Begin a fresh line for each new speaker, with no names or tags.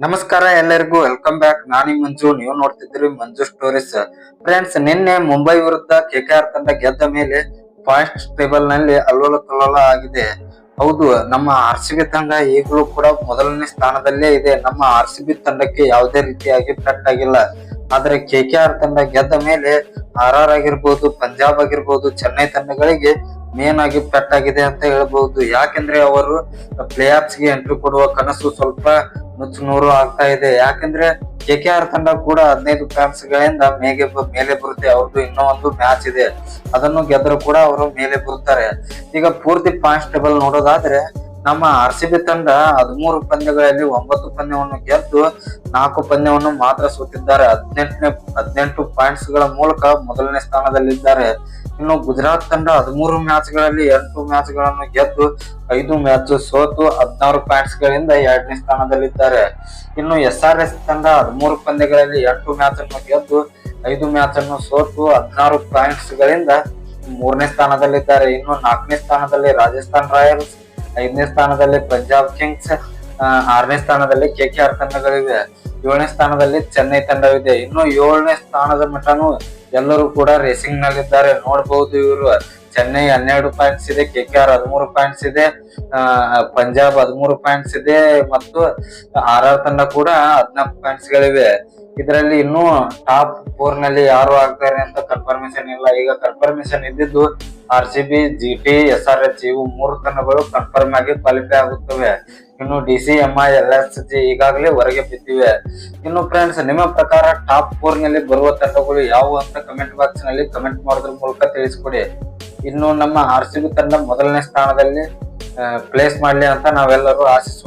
ನಮಸ್ಕಾರ ಎಲ್ಲರಿಗೂ welcome back. ನಾನು ಮಂಜು, ನೀವು ನೋಡ್ತಿದ್ರಿ ಮಂಜು ಸ್ಟೋರೀಸ್. ಫ್ರೆಂಡ್ಸ್, ನಿನ್ನೆ ಮುಂಬೈ ವಿರುದ್ಧ ಕೆಕೆಆರ್ ತಂಡ ಗೆದ್ದ ಮೇಲೆ ಪಾಯಿಂಟ್ಸ್ ಟೇಬಲ್ ನಲ್ಲಿ ಅಲ್ಲೋಲ ಕಲ್ಲೋಲ ಆಗಿದೆ. ಹೌದು, ನಮ್ಮ ಆರ್-ಸಿ-ಬಿ ತಂಡ ಈಗಲೂ ಕೂಡ ಮೊದಲನೇ ಸ್ಥಾನದಲ್ಲೇ ಇದೆ. ನಮ್ಮ ಆರ್-ಸಿ-ಬಿ ತಂಡಕ್ಕೆ ಯಾವುದೇ ರೀತಿಯಾಗಿ ಪೆಟ್ಟಾಗಿಲ್ಲ. ಆದ್ರೆ ಕೆಕೆಆರ್ ತಂಡ ಗೆದ್ದ ಮೇಲೆ ಆರ್ ಆಗಿರ್ಬೋದು, ಪಂಜಾಬ್ ಆಗಿರ್ಬೋದು, ಚೆನ್ನೈ ತಂಡಗಳಿಗೆ ಮೇನ್ ಆಗಿ ಪೆಟ್ಟಾಗಿದೆ ಅಂತ ಹೇಳ್ಬಹುದು. ಯಾಕೆಂದ್ರೆ ಅವರು ಪ್ಲೇ ಆಫ್ಸ್ ಗೆ ಎಂಟ್ರಿ ಕೊಡುವ ಕನಸು ಸ್ವಲ್ಪ ನುಚ್ಚು ನೂರು ಆಗ್ತಾ ಇದೆ. ಯಾಕಂದ್ರೆ ಕೆಕೆಆರ್ ತಂಡ ಕೂಡ 15 ಪಾಯಿಂಟ್ಸ್ ಗಳಿಂದ ಮೇಲೆ ಬರುತ್ತೆ. ಅವ್ರದ್ದು ಇನ್ನೂ ಒಂದು ಮ್ಯಾಚ್ ಇದೆ, ಅದನ್ನು ಗೆದ್ರು ಕೂಡ ಅವರು ಮೇಲೆ ಬರುತ್ತಾರೆ. ಈಗ ಪೂರ್ತಿ ಪಾಯಿಂಟ್ಸ್ ಟೇಬಲ್ ನೋಡೋದಾದ್ರೆ ನಮ್ಮ ಆರ್-ಸಿ-ಬಿ ತಂಡ 13 ಪಂದ್ಯಗಳಲ್ಲಿ 9 ಪಂದ್ಯವನ್ನು ಗೆದ್ದು 4 ಪಂದ್ಯವನ್ನು ಮಾತ್ರ ಸೋತಿದ್ದಾರೆ. 18 ಪಾಯಿಂಟ್ಸ್ ಗಳ ಮೂಲಕ ಮೊದಲನೇ ಸ್ಥಾನದಲ್ಲಿದ್ದಾರೆ. ಇನ್ನು ಗುಜರಾತ್ ತಂಡ 13 ಮ್ಯಾಚ್ ಗಳಲ್ಲಿ 8 ಮ್ಯಾಚ್ ಗಳನ್ನು ಗೆದ್ದು 5 ಮ್ಯಾಚ್ ಸೋತು 16 ಪಾಯಿಂಟ್ಸ್ ಗಳಿಂದ 2ನೇ ಸ್ಥಾನದಲ್ಲಿದ್ದಾರೆ. ಇನ್ನು SRH ತಂಡ 13 ಪಂದ್ಯಗಳಲ್ಲಿ 8 ಮ್ಯಾಚ್ ಅನ್ನು ಗೆದ್ದು 5 ಮ್ಯಾಚ್ ಅನ್ನು ಸೋತು 16 ಪಾಯಿಂಟ್ಸ್ ಗಳಿಂದ 3ನೇ ಸ್ಥಾನದಲ್ಲಿದ್ದಾರೆ. ಇನ್ನು 4ನೇ ಸ್ಥಾನದಲ್ಲಿ ರಾಜಸ್ಥಾನ್ ರಾಯಲ್ಸ್, 5ನೇ ಸ್ಥಾನದಲ್ಲಿ ಪಂಜಾಬ್ ಕಿಂಗ್ಸ್, 6ನೇ ಸ್ಥಾನದಲ್ಲಿ ಕೆಕೆಆರ್ ತಂಡಗಳಿವೆ, 7ನೇ ಸ್ಥಾನದಲ್ಲಿ ಚೆನ್ನೈ ತಂಡವಿದೆ. ಇನ್ನು 7ನೇ ಸ್ಥಾನದ ಮಟನು ಎಲ್ಲರೂ ಕೂಡ ರೇಸಿಂಗ್ ನಲ್ಲಿದ್ದಾರೆ. ನೋಡಬಹುದು, ಇವರು ಚೆನ್ನೈ 12 ಪಾಯಿಂಟ್ಸ್ ಇದೆ, ಕೆಕೆಆರ್ 13 ಪಾಯಿಂಟ್ಸ್ ಇದೆ, ಪಂಜಾಬ್ 13 ಪಾಯಿಂಟ್ಸ್ ಇದೆ ಮತ್ತು ಆರ್ ತಂಡ ಕೂಡ 14 ಪಾಯಿಂಟ್ಸ್ ಗಳಿವೆ. ಇದರಲ್ಲಿ ಇನ್ನೂ ಟಾಪ್ 4 ನಲ್ಲಿ ಯಾರು ಆಗ್ತಾರೆ ಅಂತ ಕನ್ಫರ್ಮೇಶನ್ ಇಲ್ಲ. ಈಗ ಕನ್ಫರ್ಮೇಶನ್ ಇದ್ದಿದ್ದು ಆರ್-ಸಿ-ಬಿ, ಜಿ-ಟಿ, SRH ಇವು 3 ತಂಡಗಳು ಕನ್ಫರ್ಮ್ ಆಗಿ ಕ್ವಾಲಿಫೈ ಆಗುತ್ತವೆ. ಇನ್ನು DCMI, LSG ಈಗಾಗಲೇ ಹೊರಗೆ ಬಿದ್ದಿವೆ. ಇನ್ನು ಫ್ರೆಂಡ್ಸ್, ನಿಮ್ಮ ಪ್ರಕಾರ ಟಾಪ್ 4 ನಲ್ಲಿ ಬರುವ ತಂಡಗಳು ಯಾವುವು ಅಂತ ಕಮೆಂಟ್ ಬಾಕ್ಸ್ ನಲ್ಲಿ ಕಮೆಂಟ್ ಮಾಡೋದ್ರ ಮೂಲಕ ತಿಳಿಸ್ಕೊಡಿ. ಇನ್ನು ನಮ್ಮ ಆರ್-ಸಿ-ಬಿ ತಂಡ ಮೊದಲನೇ ಸ್ಥಾನದಲ್ಲಿ ಪ್ಲೇಸ್ ಮಾಡ್ಲಿ ಅಂತ ನಾವೆಲ್ಲರೂ ಆಶಿಸೋಣ.